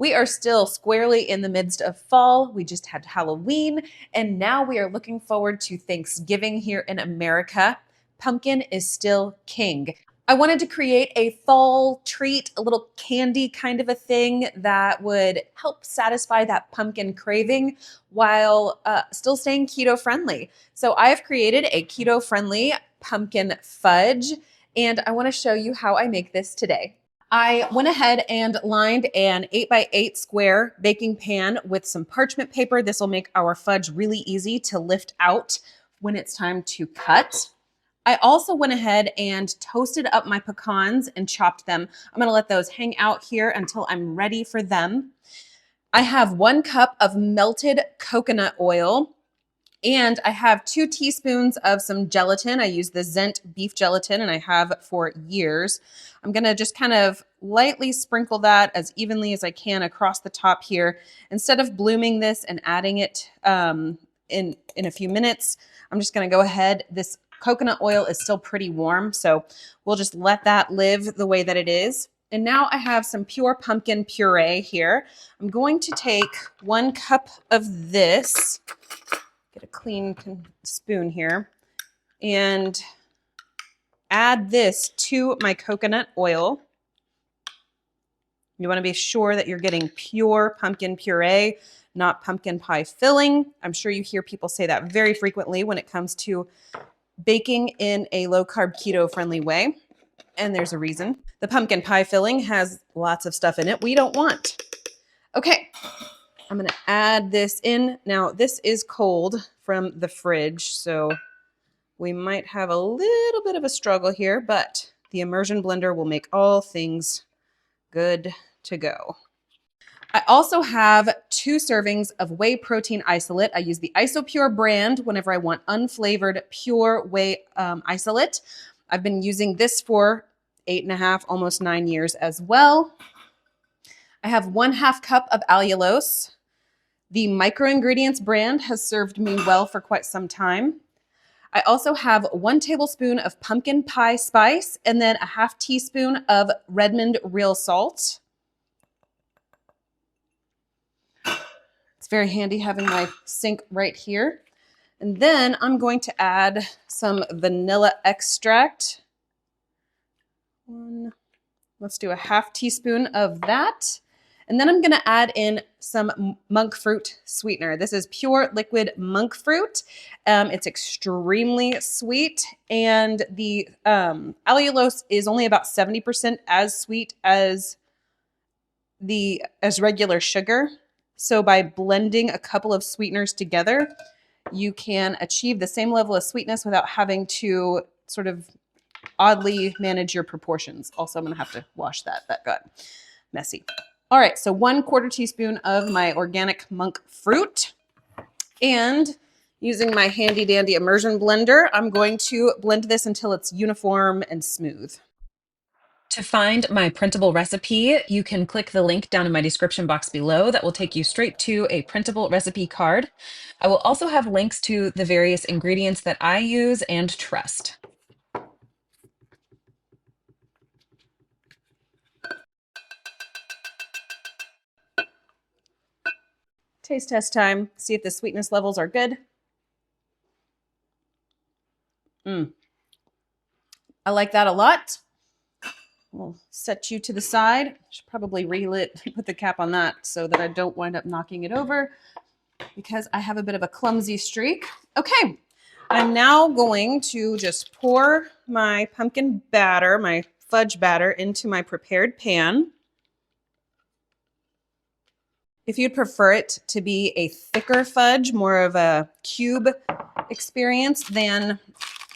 We are still squarely in the midst of fall. We just had Halloween, and now we are looking forward to Thanksgiving here in America. Pumpkin is still king. I wanted to create a fall treat, a little candy kind of a thing that would help satisfy that pumpkin craving while still staying keto friendly. So I have created a keto friendly pumpkin fudge, and I want to show you how I make this today. I went ahead and lined an 8x8 square baking pan with some parchment paper. This will make our fudge really easy to lift out when it's time to cut. I also went ahead and toasted up my pecans and chopped them. I'm going to let those hang out here until I'm ready for them. I have 1 cup of melted coconut oil, and I have 2 teaspoons of some gelatin. I use the Zent beef gelatin, and I have for years. I'm going to just kind of lightly sprinkle that as evenly as I can across the top here. Instead of blooming this and adding it in a few minutes, I'm just going to go ahead. This coconut oil is still pretty warm, so we'll just let that live the way that it is. And now I have some pure pumpkin puree here. I'm going to take 1 cup of this, get a clean spoon here, and add this to my coconut oil. You want to be sure that you're getting pure pumpkin puree, not pumpkin pie filling. I'm sure you hear people say that very frequently when it comes to baking in a low-carb keto-friendly way, and there's a reason. The pumpkin pie filling has lots of stuff in it we don't want. Okay, I'm going to add this in. Now, this is cold from the fridge, so we might have a little bit of a struggle here, but the immersion blender will make all things good to go. I also have 2 servings of whey protein isolate. I use the Isopure brand whenever I want unflavored pure whey isolate. I've been using this for 8.5, almost 9 years as well. I have 1/2 cup of allulose. The Micro Ingredients brand has served me well for quite some time. I also have 1 tablespoon of pumpkin pie spice and then a 1/2 teaspoon of Redmond real salt. It's very handy having my sink right here. And then I'm going to add some vanilla extract. Let's do a 1/2 teaspoon of that. And then I'm going to add in some monk fruit sweetener. This is pure liquid monk fruit. It's extremely sweet, and the allulose is only about 70% as sweet as regular sugar. So by blending a couple of sweeteners together, you can achieve the same level of sweetness without having to sort of oddly manage your proportions. Also, I'm going to have to wash that. That got messy. All right, so 1/4 teaspoon of my organic monk fruit. And using my handy dandy immersion blender, I'm going to blend this until it's uniform and smooth. To find my printable recipe, you can click the link down in my description box below. That will take you straight to a printable recipe card. I will also have links to the various ingredients that I use and trust. Taste test time. See if the sweetness levels are good. I like that a lot. We'll set you to the side. Should probably put the cap on that so that I don't wind up knocking it over because I have a bit of a clumsy streak. Okay, I'm now going to just pour my pumpkin batter, my fudge batter, into my prepared pan. If you'd prefer it to be a thicker fudge, more of a cube experience than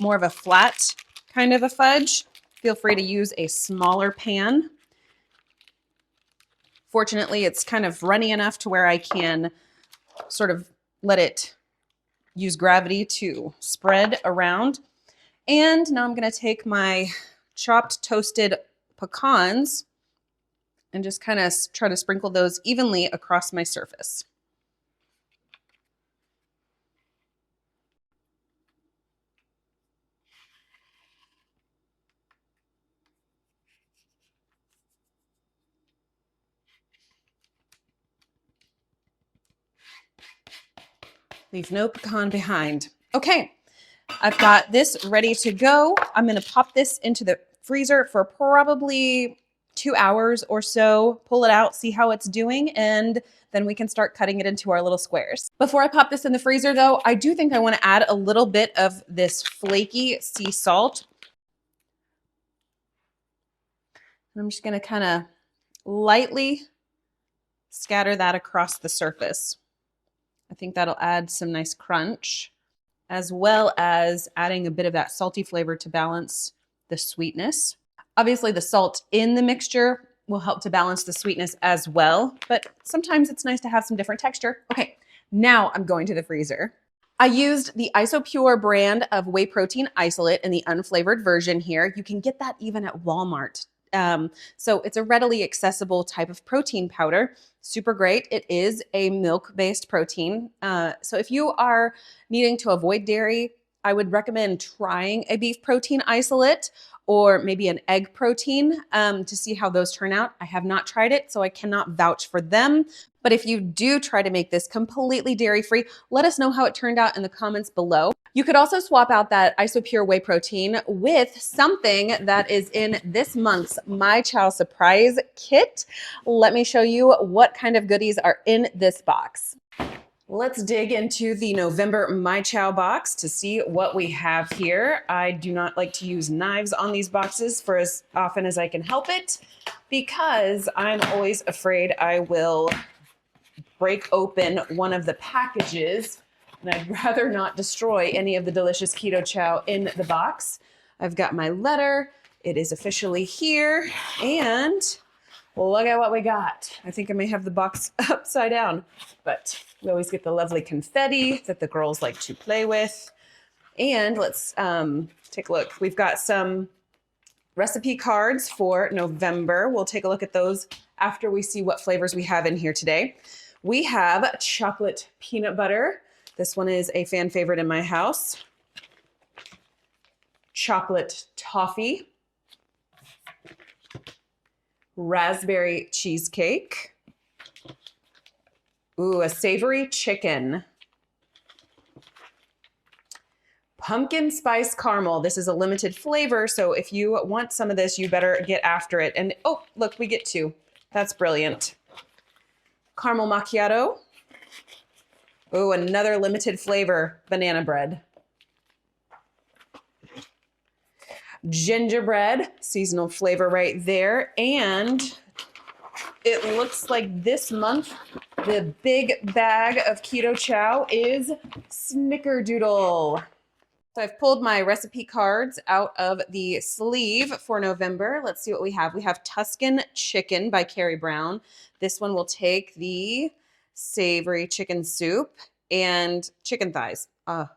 more of a flat kind of a fudge, feel free to use a smaller pan. Fortunately, it's kind of runny enough to where I can sort of let it use gravity to spread around. And now I'm going to take my chopped toasted pecans and just kind of try to sprinkle those evenly across my surface. Leave no pecan behind. Okay, I've got this ready to go. I'm going to pop this into the freezer for probably 2 hours or so, pull it out, see how it's doing, and then we can start cutting it into our little squares. Before I pop this in the freezer though, I do think I want to add a little bit of this flaky sea salt. I'm just going to kind of lightly scatter that across the surface. I think that'll add some nice crunch, as well as adding a bit of that salty flavor to balance the sweetness. Obviously, the salt in the mixture will help to balance the sweetness as well, but sometimes it's nice to have some different texture. Okay, now I'm going to the freezer. I used the Isopure brand of whey protein isolate in the unflavored version here. You can get that even at Walmart. So it's a readily accessible type of protein powder. Super great. It is a milk-based protein. So if you are needing to avoid dairy, I would recommend trying a beef protein isolate or maybe an egg protein to see how those turn out. I have not tried it, so I cannot vouch for them. But if you do try to make this completely dairy-free, let us know how it turned out in the comments below. You could also swap out that Isopure whey protein with something that is in this month's My Chow Surprise Kit. Let me show you what kind of goodies are in this box. Let's dig into the November My Chow box to see what we have here. I do not like to use knives on these boxes for as often as I can help it because I'm always afraid I will break open one of the packages, and I'd rather not destroy any of the delicious Keto Chow in the box. I've got my letter. It is officially here, and look at what we got. I think I may have the box upside down, but we always get the lovely confetti that the girls like to play with. And let's take a look. We've got some recipe cards for November. We'll take a look at those after we see what flavors we have in here today. We have chocolate peanut butter. This one is a fan favorite in my house. Chocolate toffee. Raspberry cheesecake. Ooh, a savory chicken. Pumpkin spice caramel. This is a limited flavor, so if you want some of this, you better get after it. And oh, look, we get two. That's brilliant. Caramel macchiato. Oh, another limited flavor, banana bread. Gingerbread, seasonal flavor right there. And it looks like this month, the big bag of Keto Chow is Snickerdoodle. So I've pulled my recipe cards out of the sleeve for November. Let's see what we have. We have Tuscan Chicken by Carrie Brown. This one will take the savory chicken soup and chicken thighs.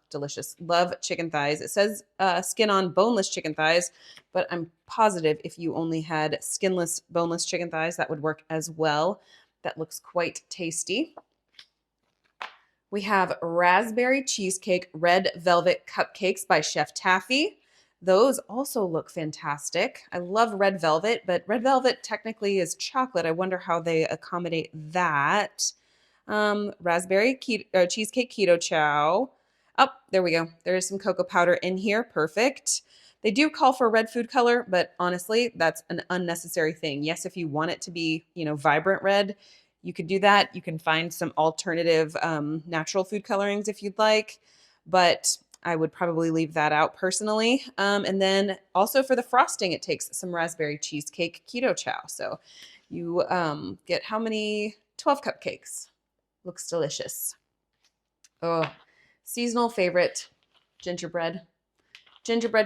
Delicious. Love chicken thighs. It says skin on boneless chicken thighs, but I'm positive if you only had skinless, boneless chicken thighs, that would work as well. That looks quite tasty. We have raspberry cheesecake red velvet cupcakes by Chef Taffy. Those also look fantastic. I love red velvet, but red velvet technically is chocolate. I wonder how they accommodate that. Raspberry cheesecake Keto Chow. Oh, there we go. There is some cocoa powder in here. Perfect. They do call for red food color, but honestly, that's an unnecessary thing. Yes, if you want it to be, vibrant red, you could do that. You can find some alternative natural food colorings if you'd like, but I would probably leave that out personally. And then also for the frosting, it takes some raspberry cheesecake Keto Chow. So you get how many? 12 cupcakes. Looks delicious. Oh, seasonal favorite, gingerbread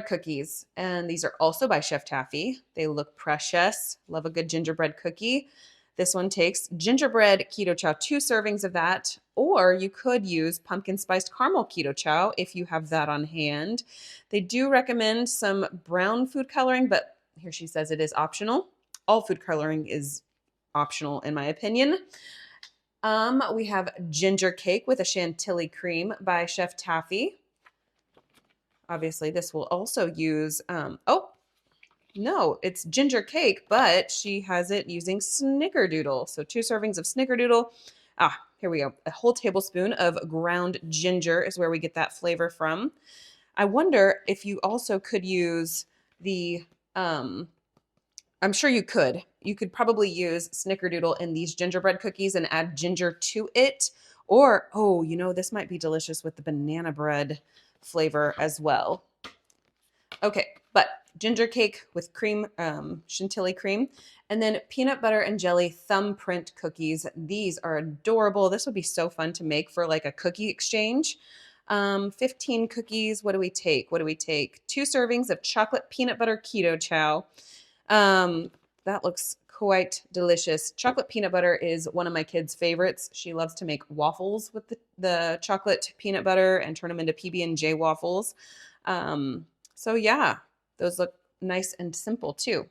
cookies. And these are also by Chef Taffy. They look precious. Love a good gingerbread cookie. This one takes gingerbread Keto Chow, 2 servings of that, or you could use pumpkin spiced caramel Keto Chow if you have that on hand. They do recommend some brown food coloring, but here she says it is optional. All food coloring is optional in my opinion. We have ginger cake with a chantilly cream by Chef Taffy. Obviously, this will also use, no, it's ginger cake, but she has it using Snickerdoodle. So 2 servings of Snickerdoodle. Here we go. A whole tablespoon of ground ginger is where we get that flavor from. I wonder if you also could use the, I'm sure you could. You could probably use snickerdoodle in these gingerbread cookies and add ginger to it. Or, oh, this might be delicious with the banana bread flavor as well. Okay, but ginger cake with cream, chantilly cream, and then peanut butter and jelly thumbprint cookies. These are adorable. This would be so fun to make for like a cookie exchange. 15 cookies. What do we take? What do we take? 2 servings of chocolate peanut butter keto chow. That looks quite delicious. Chocolate peanut butter is one of my kids' favorites. She loves to make waffles with the chocolate peanut butter and turn them into PB&J waffles. So yeah, those look nice and simple too.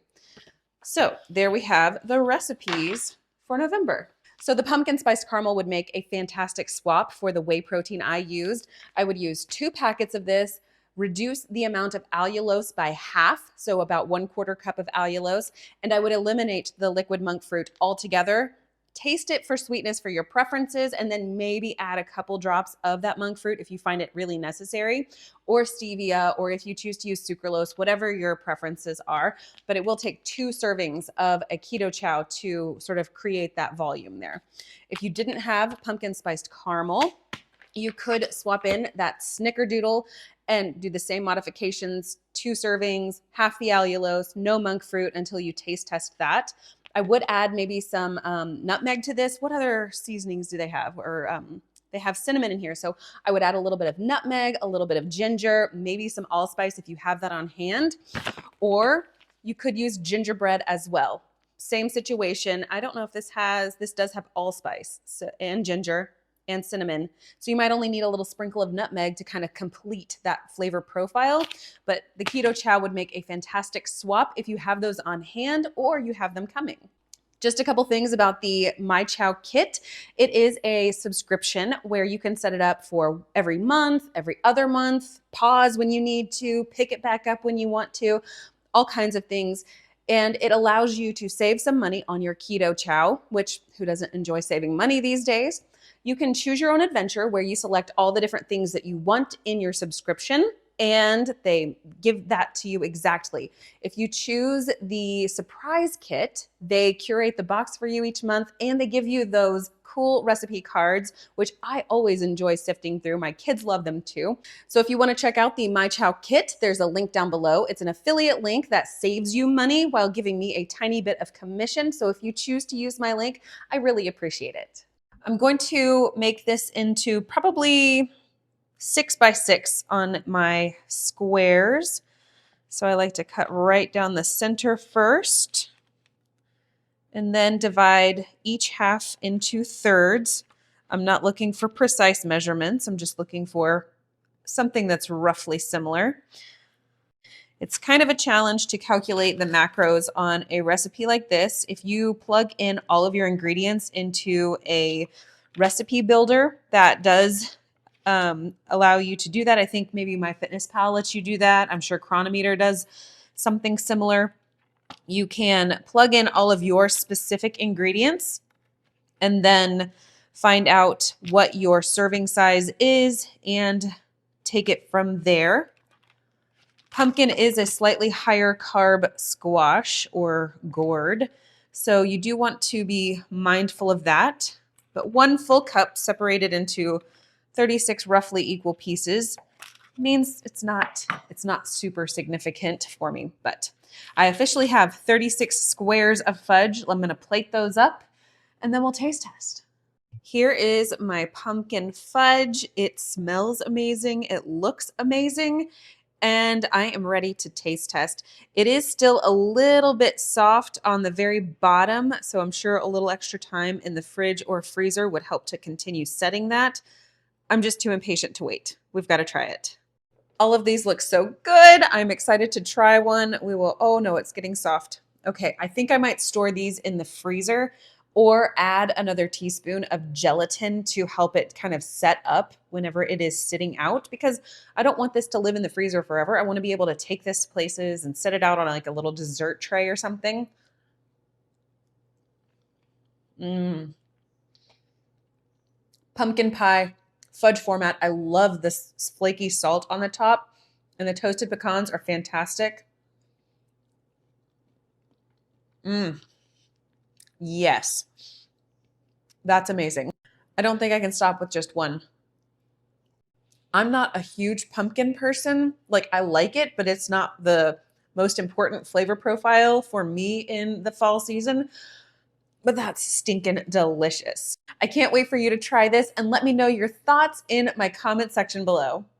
So there we have the recipes for November. So the pumpkin spice caramel would make a fantastic swap for the whey protein I used. I would use 2 packets of this, reduce the amount of allulose by half, so about 1/4 cup of allulose, and I would eliminate the liquid monk fruit altogether. Taste it for sweetness for your preferences, and then maybe add a couple drops of that monk fruit if you find it really necessary, or stevia, or if you choose to use sucralose, whatever your preferences are. But it will take 2 servings of a keto chow to sort of create that volume there. If you didn't have pumpkin spiced caramel, you could swap in that snickerdoodle and do the same modifications, 2 servings, half the allulose, no monk fruit until you taste test that. I would add maybe some nutmeg to this. What other seasonings do they have? Or they have cinnamon in here. So I would add a little bit of nutmeg, a little bit of ginger, maybe some allspice if you have that on hand. Or you could use gingerbread as well. Same situation. I don't know if this does have allspice and ginger and cinnamon. So you might only need a little sprinkle of nutmeg to kind of complete that flavor profile. But the Keto Chow would make a fantastic swap if you have those on hand or you have them coming. Just a couple things about the My Chow kit. It is a subscription where you can set it up for every month, every other month, pause when you need to, pick it back up when you want to, all kinds of things. And it allows you to save some money on your Keto Chow, which who doesn't enjoy saving money these days? You can choose your own adventure where you select all the different things that you want in your subscription, and they give that to you exactly. If you choose the surprise kit, they curate the box for you each month, and they give you those cool recipe cards, which I always enjoy sifting through. My kids love them too. So if you want to check out the My Chow kit, there's a link down below. It's an affiliate link that saves you money while giving me a tiny bit of commission. So if you choose to use my link, I really appreciate it. I'm going to make this into probably 6 by 6 on my squares. So I like to cut right down the center first and then divide each half into thirds. I'm not looking for precise measurements. I'm just looking for something that's roughly similar. It's kind of a challenge to calculate the macros on a recipe like this. If you plug in all of your ingredients into a recipe builder that does allow you to do that. I think maybe MyFitnessPal lets you do that. I'm sure Chronometer does something similar. You can plug in all of your specific ingredients and then find out what your serving size is and take it from there. Pumpkin is a slightly higher carb squash or gourd, so you do want to be mindful of that. But 1 full cup separated into 36 roughly equal pieces means it's not super significant for me. But I officially have 36 squares of fudge. I'm going to plate those up and then we'll taste test. Here is my pumpkin fudge. It smells amazing. It looks amazing. And I am ready to taste test. It is still a little bit soft on the very bottom, so I'm sure a little extra time in the fridge or freezer would help to continue setting that. I'm just too impatient to wait. We've got to try it. All of these look so good. I'm excited to try one. Oh no, it's getting soft. Okay, I think I might store these in the freezer or add another teaspoon of gelatin to help it kind of set up whenever it is sitting out, because I don't want this to live in the freezer forever. I want to be able to take this to places and set it out on like a little dessert tray or something. pumpkin pie, fudge format. I love this flaky salt on the top, and the toasted pecans are fantastic. Yes, that's amazing. I don't think I can stop with just one. I'm not a huge pumpkin person. Like, I like it, but it's not the most important flavor profile for me in the fall season. But that's stinking delicious. I can't wait for you to try this and let me know your thoughts in my comment section below.